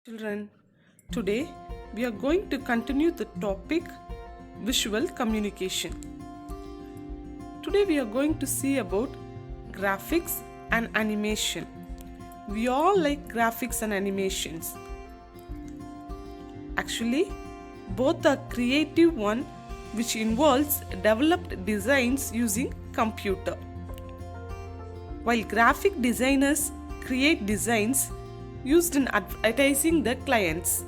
Children, today we are going to continue the topic visual communication. Today we are going to see about graphics and animation. We all like graphics and animations. Actually, both are creative one which involves developed designs using computer. While graphic designers create designs used in advertising the clients,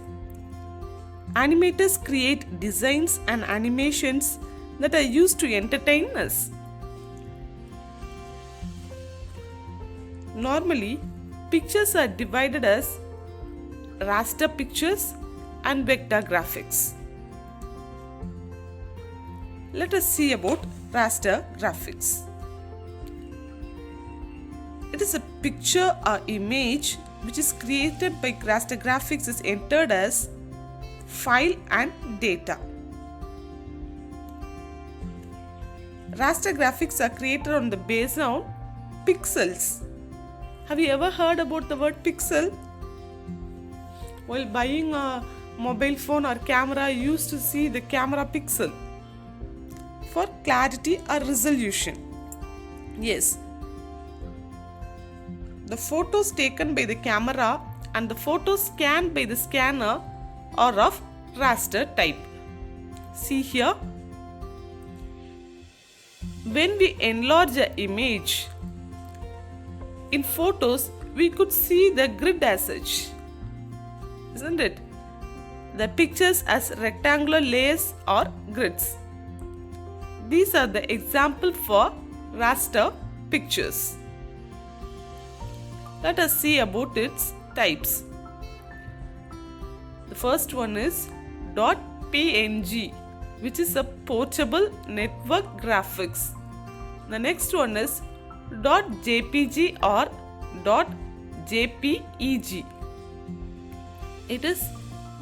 animators create designs and animations that are used to entertain us. Normally, pictures are divided as raster pictures and vector graphics. Let us see about raster graphics. It is a picture or image which is created by raster graphics is entered as file and data. Raster graphics are created on the basis of pixels. Have you ever heard about the word pixel? While buying a mobile phone or camera, you used to see the camera pixel for clarity or resolution. Yes. The photos taken by the camera and the photos scanned by the scanner are of raster type. See here. When we enlarge an image, in photos we could see the grid as such, isn't it? The pictures as rectangular layers or grids. These are the example for raster pictures. Let us see about its types. The first one is .png, which is a portable network graphics. The next one is .jpg or .jpeg. It is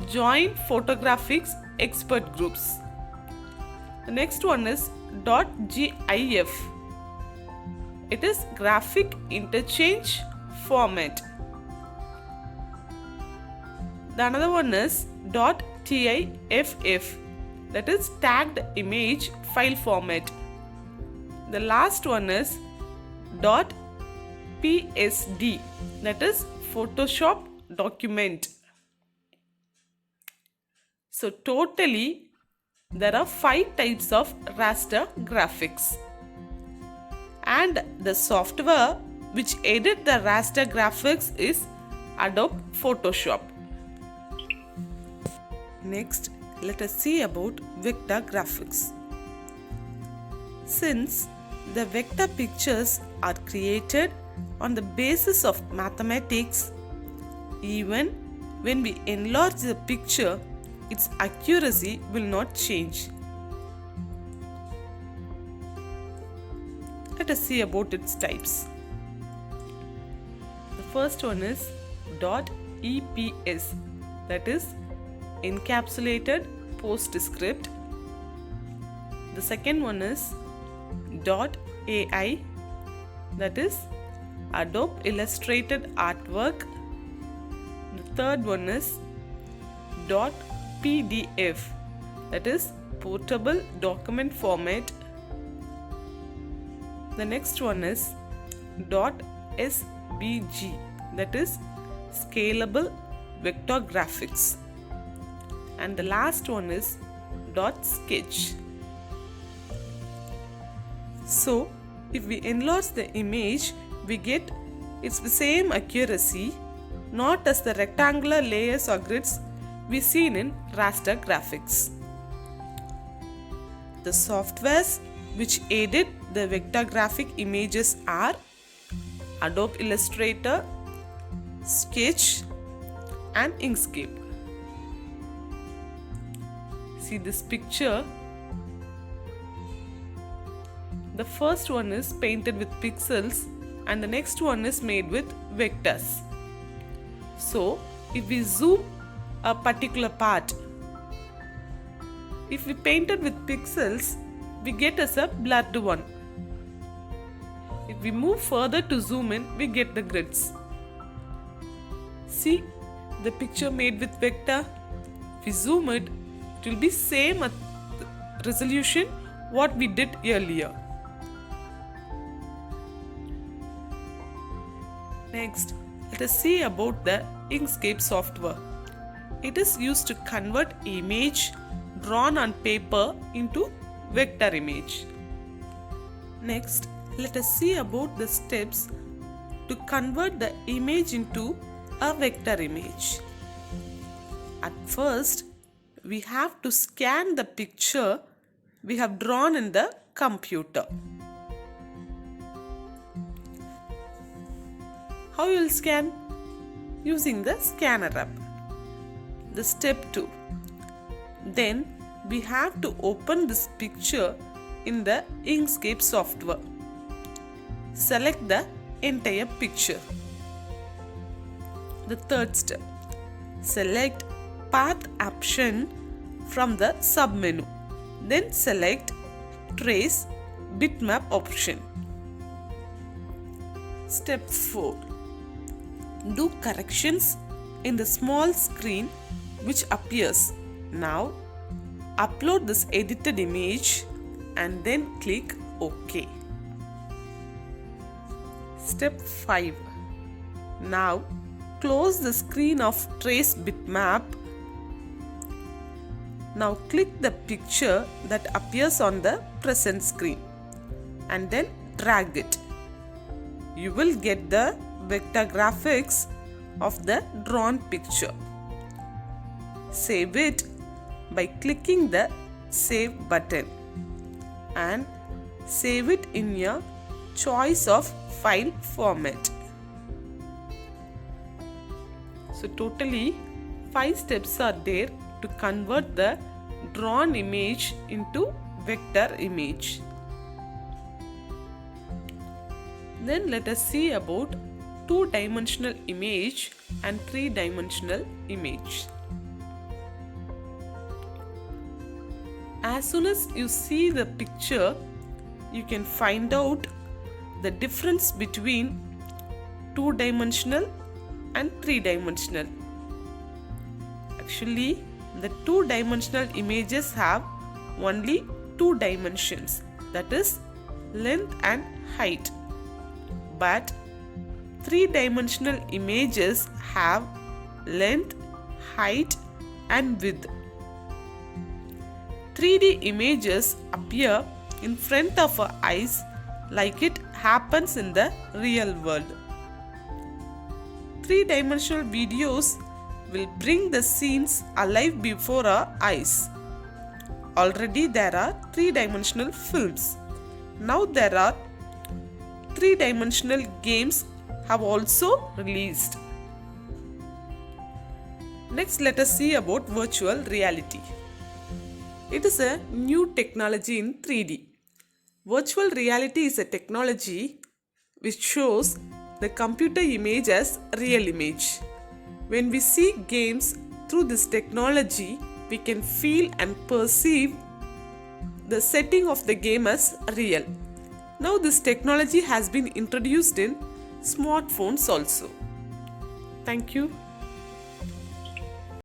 joint photographics expert groups. The next one is .gif. It is graphic interchange format. The another one is .tiff, that is tagged image file format. The last one is .psd, that is Photoshop document. So totally there are 5 types of raster graphics, and the software which edit the raster graphics is Adobe Photoshop. Next, let us see about vector graphics. Since the vector pictures are created on the basis of mathematics, even when we enlarge the picture, its accuracy will not change. Let us see about its types. The first one is .eps, that is encapsulated postscript. The second one is .ai, that is Adobe Illustrated Artwork. The third one is .pdf, that is Portable Document Format. The next one is .svg, that is Scalable Vector Graphics. And the last one is .sketch. So, if we enlarge the image, we get its same accuracy, not as the rectangular layers or grids we seen in raster graphics. The softwares which edit the vector graphic images are Adobe Illustrator, Sketch and Inkscape. See this picture. The first one is painted with pixels and the next one is made with vectors. So, if we zoom a particular part, if we paint it with pixels, we get as a blurred one. If we move further to zoom in, we get the grids. See, the picture made with vector. If we zoom it, it will be same resolution what we did earlier. Next, let us see about the Inkscape software. It is used to convert image drawn on paper into vector image. Next, let us see about the steps to convert the image into a vector image. At first, we have to scan the picture we have drawn in the computer. How you will scan? Using the scanner app. The step 2. Then we have to open this picture in the Inkscape software. Select the entire picture. The third step. Select Path option from the submenu. Then select Trace Bitmap option. Step 4. Do corrections in the small screen which appears. Now upload this edited image and then click OK. Step 5. Now close the screen of Trace Bitmap. Now click the picture that appears on the present screen and then drag it. You will get the vector graphics of the drawn picture. Save it by clicking the Save button and save it in your choice of file format. So totally 5 steps are there to convert the drawn image into vector image. Then let us see about 2-dimensional image and 3-dimensional image. As soon as you see the picture, you can find out the difference between 2-dimensional and 3-dimensional. Actually, the 2-dimensional images have only 2 dimensions, that is length and height. But 3-dimensional images have length, height and width. 3D images appear in front of our eyes like it happens in the real world. 3-dimensional videos will bring the scenes alive before our eyes. Already there are 3-dimensional films. Now there are 3-dimensional games have also released. Next, let us see about virtual reality. It is a new technology in 3D. Virtual reality is a technology which shows the computer image as real image. When we see games through this technology, we can feel and perceive the setting of the game as real. Now this technology has been introduced in smartphones also. Thank you.